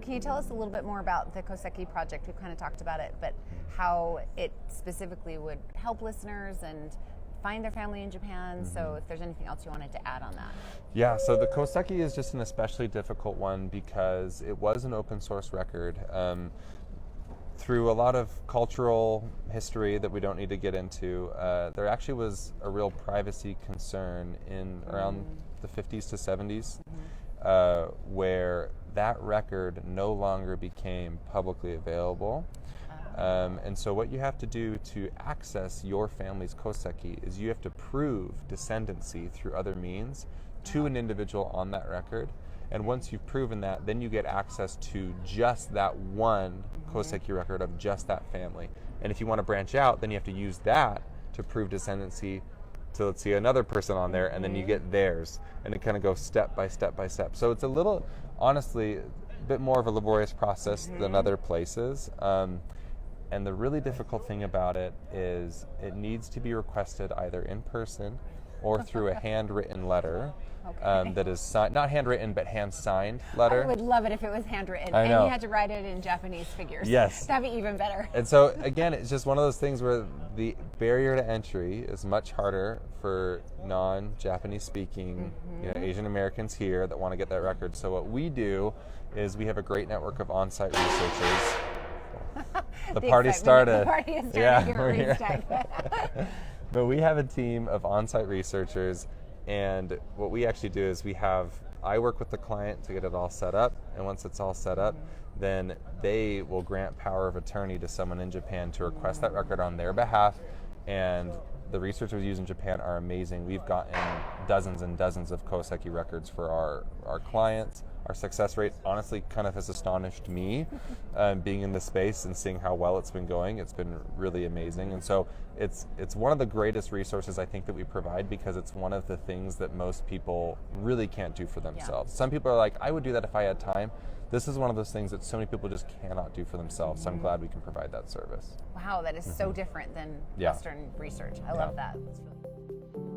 Can you tell us a little bit more about the Koseki project? We've kind of talked about it, but how it specifically would help listeners and find their family in Japan. So if there's anything else you wanted to add on that. Yeah, so the Koseki is just an especially difficult one because it was an open source record. Through a lot of cultural history that we don't need to get into, there actually was a real privacy concern in around the 50s to 70s, where that record no longer became publicly available. And so what you have to do to access your family's Koseki is you have to prove descendancy through other means to an individual on that record. And once you've proven that, then you get access to just that one Koseki record of just that family. And if you want to branch out, then you have to use that to prove descendancy to, let's see, another person on there, and then you get theirs. And it kind of goes step by step by step. So it's a little, honestly, a bit more of a laborious process than other places. And the really difficult thing about it is it needs to be requested either in person or through a handwritten letter. That is not handwritten, but hand-signed letter. I would love it if it was handwritten. I know. And you had to write it in Japanese figures. Yes. That'd be even better. And so, again, it's just one of those things where the barrier to entry is much harder for non-Japanese speaking Asian Americans here that want to get that record. So what we do is we have a great network of on-site researchers. The party started. The party is starting. Yeah, Give we're it here. respect. But we have a team of on-site researchers, and what we actually do is I work with the client to get it all set up, and once it's all set up, then they will grant power of attorney to someone in Japan to request that record on their behalf, and the researchers used in Japan are amazing. We've gotten dozens and dozens of Koseki records for our clients. Our success rate, honestly, kind of has astonished me, being in this space and seeing how well it's been going. It's been really amazing. And so it's one of the greatest resources I think that we provide because it's one of the things that most people really can't do for themselves. Some people are like, I would do that if I had time. This is one of those things that so many people just cannot do for themselves. So I'm glad we can provide that service. Wow, that is so different than Western research. I love that. That's really